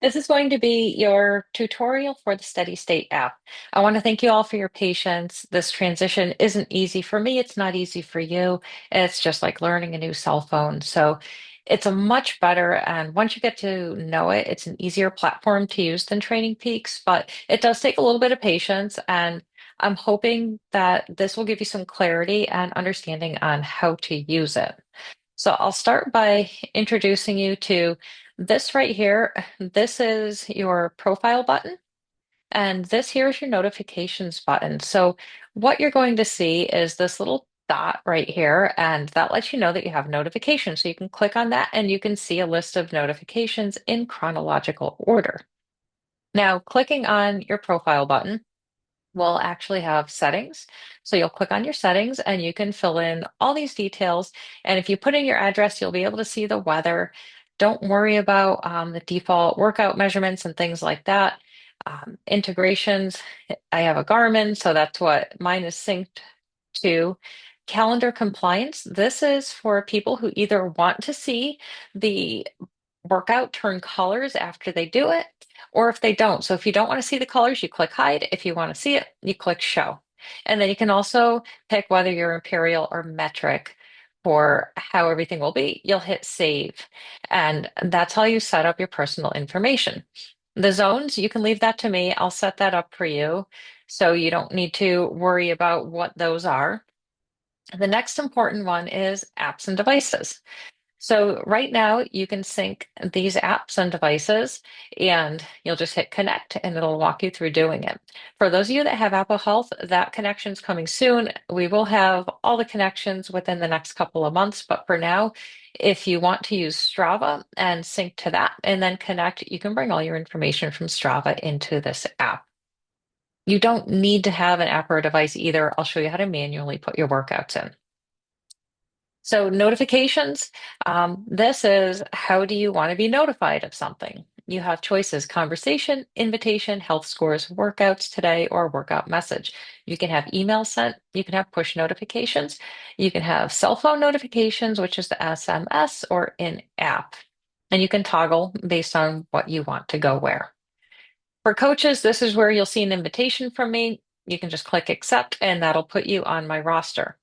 This is going to be your tutorial for the Steady State app. I want to thank you all for your patience. This transition isn't easy for me. It's not easy for you. It's just like learning a new cell phone. So it's a much better, and once you get to know it, it's an easier platform to use than Training Peaks, but it does take a little bit of patience. And I'm hoping that this will give you some clarity and understanding on how to use it. So I'll start by introducing you to this right here. This is your profile button, and this here is your notifications button. So what you're going to see is this little dot right here, and that lets you know that you have notifications. So you can click on that and you can see a list of notifications in chronological order. Now, clicking on your profile button will actually have settings. So you'll click on your settings and you can fill in all these details. And if you put in your address, you'll be able to see the weather. Don't worry about the default workout measurements and things like that. Integrations, I have a Garmin, so that's what mine is synced to. Calendar compliance, this is for people who either want to see the workout turn colors after they do it, or if they don't. So if you don't want to see the colors, you click hide. If you want to see it, you click show. And then you can also pick whether you're imperial or metric for how everything will be. You'll hit save. And that's how you set up your personal information. The zones, you can leave that to me. I'll set that up for you. So you don't need to worry about what those are. The next important one is apps and devices. So right now you can sync these apps and devices and you'll just hit connect and it'll walk you through doing it. For those of you that have Apple Health, that connection's coming soon. We will have all the connections within the next couple of months, but for now, if you want to use Strava and sync to that and then connect, you can bring all your information from Strava into this app. You don't need to have an app or a device either. I'll show you how to manually put your workouts in. So notifications, this is how do you want to be notified of something? You have choices, conversation, invitation, health scores, workouts today, or workout message. You can have email sent, you can have push notifications, you can have cell phone notifications, which is the SMS or in app. And you can toggle based on what you want to go where. For coaches, this is where you'll see an invitation from me. You can just click accept and that'll put you on my roster.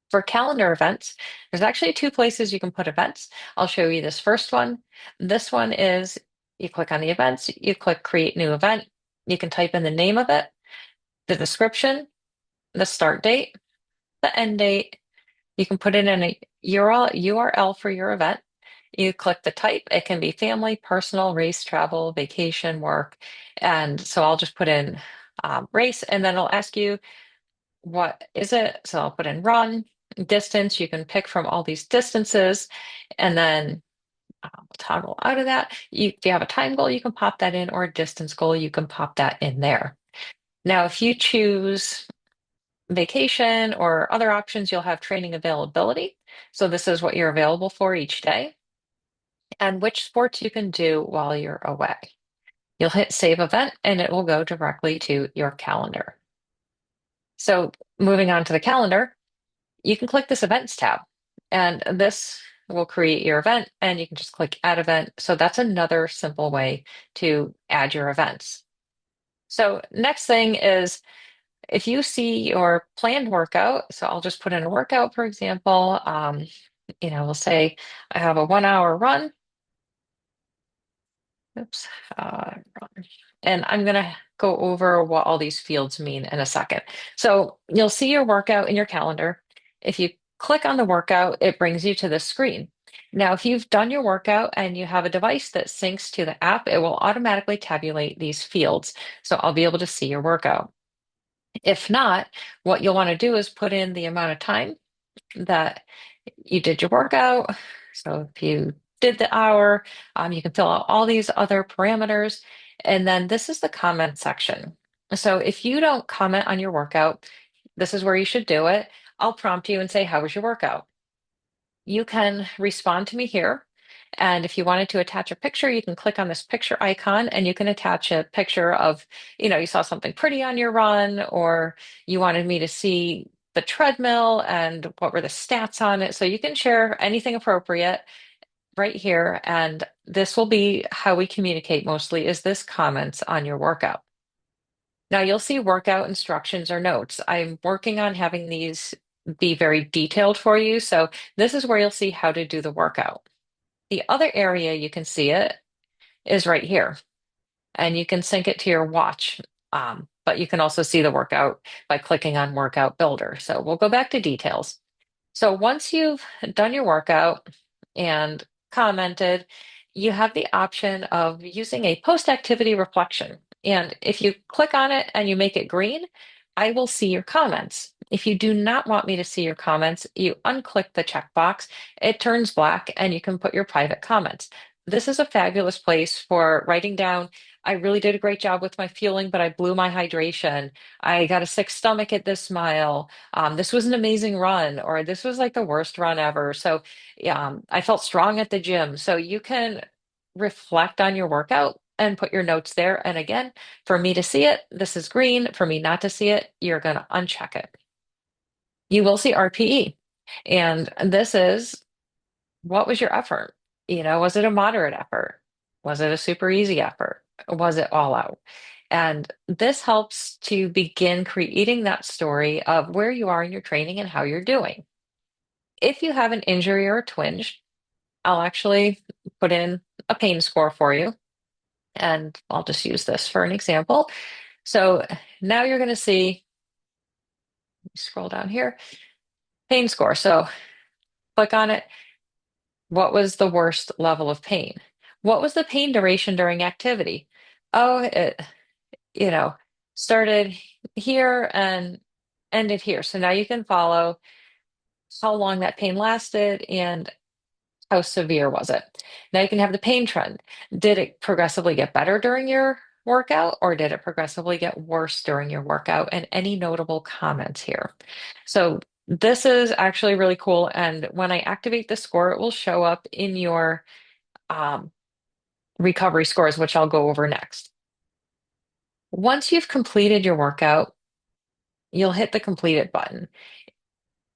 For calendar events, there's actually two places you can put events. I'll show you this first one. This one is you click on the events, you click create new event. You can type in the name of it, the description, the start date, the end date. You can put in a URL for your event. You click the type. It can be family, personal, race, travel, vacation, work. And so I'll just put in race and then it'll ask you what is it? So I'll put in run, distance. You can pick from all these distances and then toggle out of that. If you have a time goal, you can pop that in, or a distance goal, you can pop that in there. Now, if you choose vacation or other options, you'll have training availability. So this is what you're available for each day and which sports you can do while you're away. You'll hit save event and it will go directly to your calendar. So moving on to the calendar, you can click this events tab and this will create your event and you can just click add event. So that's another simple way to add your events. So next thing is if you see your planned workout, so I'll just put in a workout, for example, we'll say I have a 1 hour run. Oops, run. And I'm going to go over what all these fields mean in a second. So you'll see your workout in your calendar. If you click on the workout, it brings you to this screen. Now, if you've done your workout and you have a device that syncs to the app, it will automatically tabulate these fields. So I'll be able to see your workout. If not, what you'll want to do is put in the amount of time that you did your workout. So if you did the hour, you can fill out all these other parameters. And then this is the comment section. So if you don't comment on your workout, this is where you should do it. I'll prompt you and say, how was your workout? You can respond to me here. And if you wanted to attach a picture, you can click on this picture icon and you can attach a picture of, you saw something pretty on your run, or you wanted me to see the treadmill and what were the stats on it. So you can share anything appropriate. right here, and this will be how we communicate mostly, is this comments on your workout. Now you'll see workout instructions or notes. I'm working on having these be very detailed for you. So this is where you'll see how to do the workout. The other area you can see it is right here, and you can sync it to your watch. But you can also see the workout by clicking on Workout Builder. So we'll go back to details. So once you've done your workout and commented, you have the option of using a post-activity reflection. And if you click on it and you make it green, I will see your comments. If you do not want me to see your comments, you unclick the checkbox, it turns black, and you can put your private comments. This is a fabulous place for writing down, I really did a great job with my fueling, but I blew my hydration. I got a sick stomach at this mile. This was an amazing run, or this was like the worst run ever. So, I felt strong at the gym. So you can reflect on your workout and put your notes there. And again, for me to see it, this is green. For me not to see it, you're going to uncheck it. You will see RPE. And this is, what was your effort? Was it a moderate effort? Was it a super easy effort? Was it all out? And this helps to begin creating that story of where you are in your training and how you're doing. If you have an injury or a twinge, I'll actually put in a pain score for you. And I'll just use this for an example. So now you're going to see, scroll down here, pain score. So click on it. What was the worst level of pain? What was the pain duration during activity? Oh, it, you know, started here and ended here. So now you can follow how long that pain lasted and how severe was it. Now you can have the pain trend. Did it progressively get better during your workout, or did it progressively get worse during your workout? And any notable comments here. So this is actually really cool. And when I activate the score, it will show up in your um, recovery scores, which I'll go over next. Once you've completed your workout, you'll hit the completed button.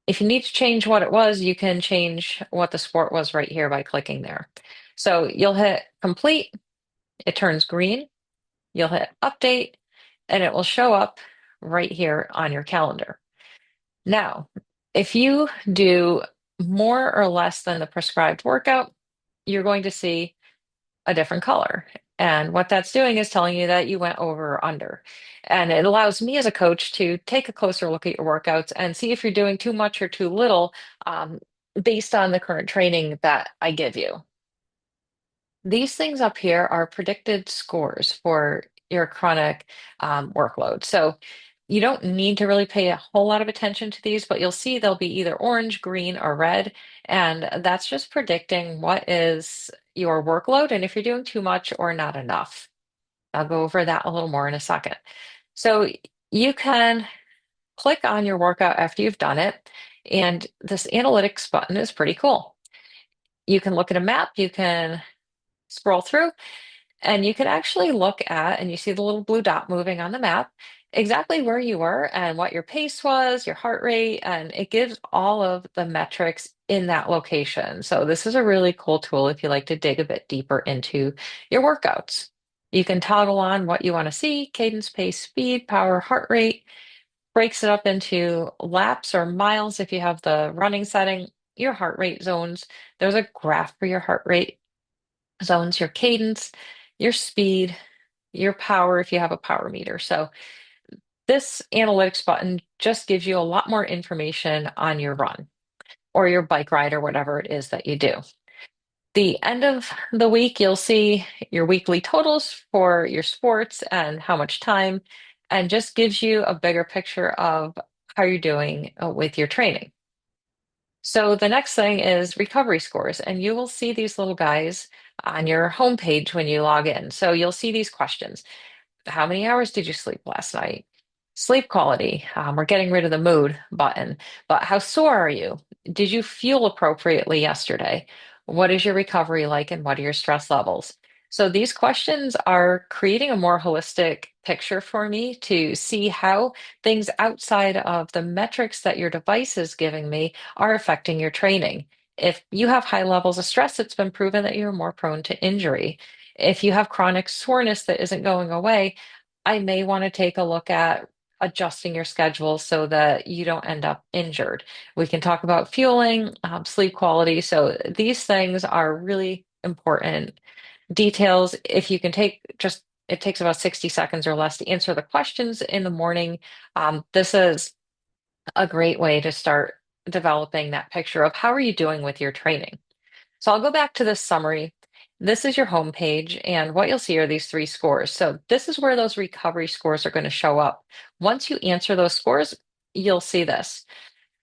If you need to change what it was, you can change what the sport was right here by clicking there. So you'll hit complete, it turns green, you'll hit update, and it will show up right here on your calendar. Now, if you do more or less than the prescribed workout, you're going to see a different color. And what that's doing is telling you that you went over or under. And it allows me as a coach to take a closer look at your workouts and see if you're doing too much or too little based on the current training that I give you. These things up here are predicted scores for your chronic workload. So you don't need to really pay a whole lot of attention to these, but you'll see they'll be either orange, green, or red. And that's just predicting what is your workload and if you're doing too much or not enough. I'll go over that a little more in a second. So you can click on your workout after you've done it, and this analytics button is pretty cool. You can look at a map, you can scroll through, and you can actually look at, and you see the little blue dot moving on the map, exactly where you were and what your pace was, your heart rate, and it gives all of the metrics in that location. So this is a really cool tool if you like to dig a bit deeper into your workouts. You can toggle on what you want to see, cadence, pace, speed, power, heart rate, breaks it up into laps or miles if you have the running setting, your heart rate zones. There's a graph for your heart rate zones, your cadence, your speed, your power if you have a power meter. So this analytics button just gives you a lot more information on your run or your bike ride or whatever it is that you do. The end of the week, you'll see your weekly totals for your sports and how much time, and just gives you a bigger picture of how you're doing with your training. So the next thing is recovery scores, and you will see these little guys on your homepage when you log in. So you'll see these questions. How many hours did you sleep last night? Sleep quality. We're getting rid of the mood button, but how sore are you? Did you fuel appropriately yesterday? What is your recovery like and what are your stress levels? So these questions are creating a more holistic picture for me to see how things outside of the metrics that your device is giving me are affecting your training. If you have high levels of stress, it's been proven that you're more prone to injury. If you have chronic soreness that isn't going away, I may want to take a look at adjusting your schedule so that you don't end up injured. We can talk about fueling, sleep quality. So these things are really important details. If you can take just, it takes about 60 seconds or less to answer the questions in the morning. This is a great way to start developing that picture of how are you doing with your training. So I'll go back to this summary. This is your home page, and what you'll see are these three scores. So this is where those recovery scores are going to show up. Once you answer those scores, you'll see this.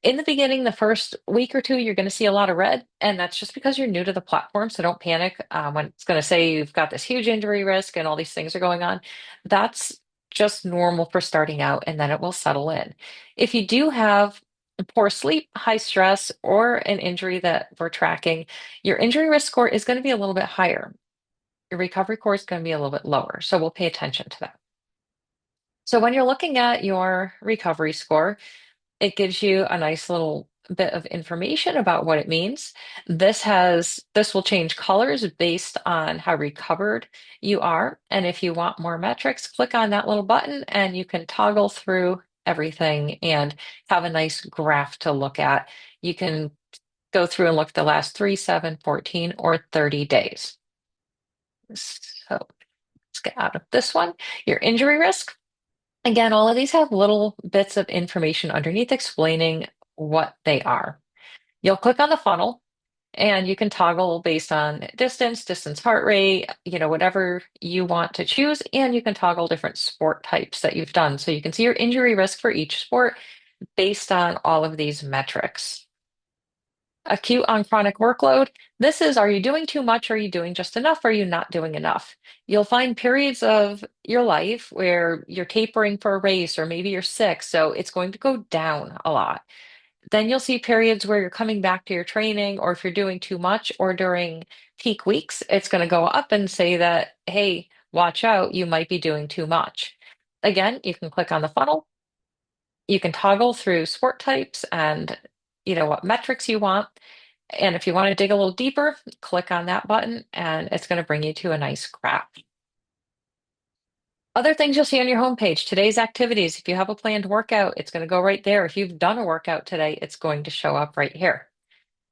In the beginning, the first week or two, you're going to see a lot of red, and that's just because you're new to the platform. So don't panic when it's going to say you've got this huge injury risk and all these things are going on. That's just normal for starting out, and then it will settle in. If you do have poor sleep, high stress, or an injury that we're tracking, your injury risk score is going to be a little bit higher. Your recovery score is going to be a little bit lower. So we'll pay attention to that. So when you're looking at your recovery score, it gives you a nice little bit of information about what it means. This will change colors based on how recovered you are. And if you want more metrics, click on that little button and you can toggle through everything and have a nice graph to look at. You can go through and look at the last 3, 7, 14, or 30 days. So let's get out of this one. Your injury risk. Again, all of these have little bits of information underneath explaining what they are. You'll click on the funnel and you can toggle based on distance, heart rate, whatever you want to choose. And you can toggle different sport types that you've done. So you can see your injury risk for each sport based on all of these metrics. Acute on chronic workload. This is, are you doing too much? Are you doing just enough? Are you not doing enough? You'll find periods of your life where you're tapering for a race or maybe you're sick, so it's going to go down a lot. Then you'll see periods where you're coming back to your training, or if you're doing too much, or during peak weeks, it's going to go up and say that, hey, watch out, you might be doing too much. Again, you can click on the funnel. You can toggle through sport types and what metrics you want. And if you want to dig a little deeper, click on that button and it's going to bring you to a nice graph. Other things you'll see on your homepage, today's activities. If you have a planned workout, it's going to go right there. If you've done a workout today, it's going to show up right here.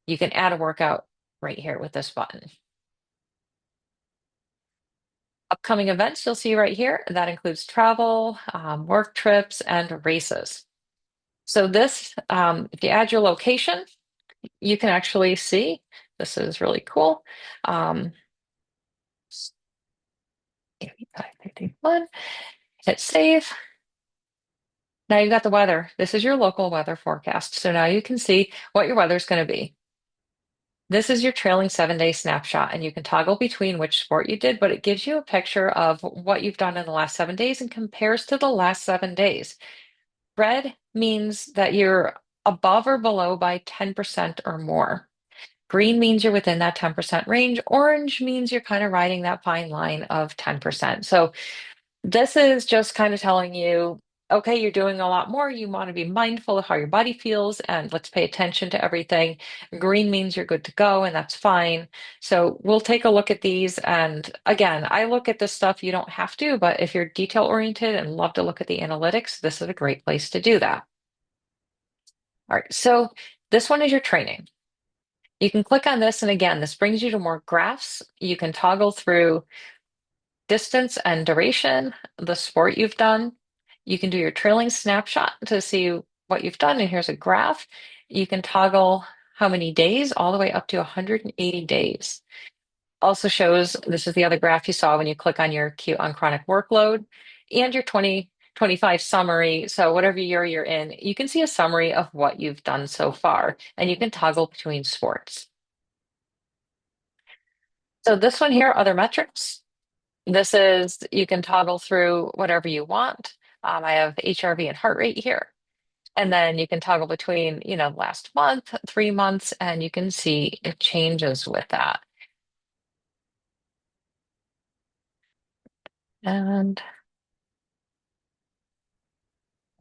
You can add a workout right here with this button. Upcoming events you'll see right here. That includes travel, work trips, and races. So this, if you add your location, you can actually see, this is really cool. 8551, hit save. Now you've got the weather. This is your local weather forecast. So now you can see what your weather's going to be. This is your trailing 7-day snapshot, and you can toggle between which sport you did, but it gives you a picture of what you've done in the last 7 days and compares to the last 7 days. Red means that you're above or below by 10% or more. Green means you're within that 10% range. Orange means you're kind of riding that fine line of 10%. So this is just kind of telling you, okay, you're doing a lot more. You want to be mindful of how your body feels and let's pay attention to everything. Green means you're good to go, and that's fine. So we'll take a look at these. And again, I look at this stuff. You don't have to, but if you're detail oriented and love to look at the analytics, this is a great place to do that. All right, so this one is your training. You can click on this, and again, this brings you to more graphs. You can toggle through distance and duration, the sport you've done. You can do your trailing snapshot to see what you've done, and here's a graph. You can toggle how many days, all the way up to 180 days. Also shows, this is the other graph you saw when you click on your acute on chronic workload and your 2025 summary. So whatever year you're in, you can see a summary of what you've done so far, and you can toggle between sports. So this one here, other metrics. This is, you can toggle through whatever you want. I have HRV and heart rate here. And then you can toggle between, last month, 3 months, and you can see it changes with that. And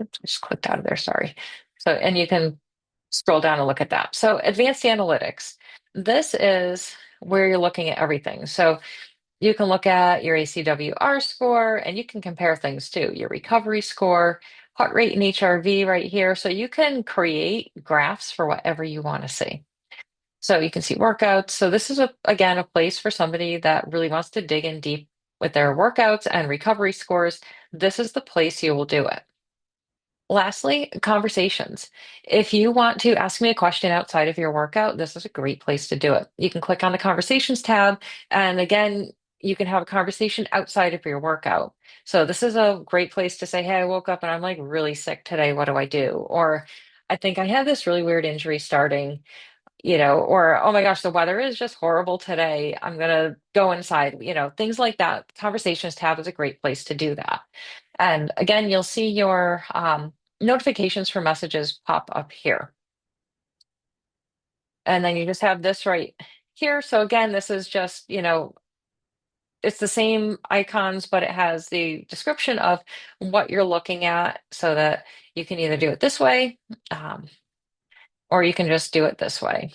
oops, I just clicked out of there, sorry. So, and you can Scroll down and look at that. So advanced analytics. This is where you're looking at everything. So you can look at your ACWR score and you can compare things too, your recovery score, heart rate and HRV right here. So you can create graphs for whatever you want to see. So you can see workouts. So this is again a place for somebody that really wants to dig in deep with their workouts and recovery scores. This is the place you will do it. Lastly, conversations. If you want to ask me a question outside of your workout, this is a great place to do it. You can click on the conversations tab, and again, you can have a conversation outside of your workout. So this is a great place to say, hey, I woke up and I'm like really sick today. What do I do? Or I think I have this really weird injury starting, or oh my gosh, the weather is just horrible today. I'm gonna go inside, things like that. Conversations tab is a great place to do that. And again, you'll see your notifications for messages pop up here. And then you just have this right here. So again, this is just, it's the same icons, but it has the description of what you're looking at so that you can either do it this way, um, or you can just do it this way.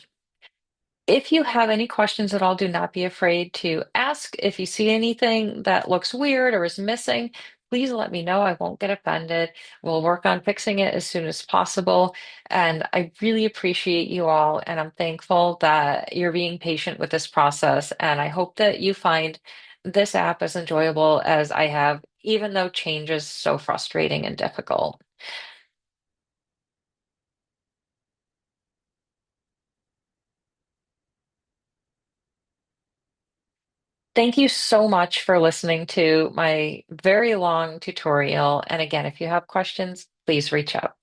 If you have any questions at all, do not be afraid to ask. If you see anything that looks weird or is missing, please let me know. I won't get offended. We'll work on fixing it as soon as possible. And I really appreciate you all. And I'm thankful that you're being patient with this process. And I hope that you find this app as enjoyable as I have, even though change is so frustrating and difficult. Thank you so much for listening to my very long tutorial. And again, if you have questions, please reach out.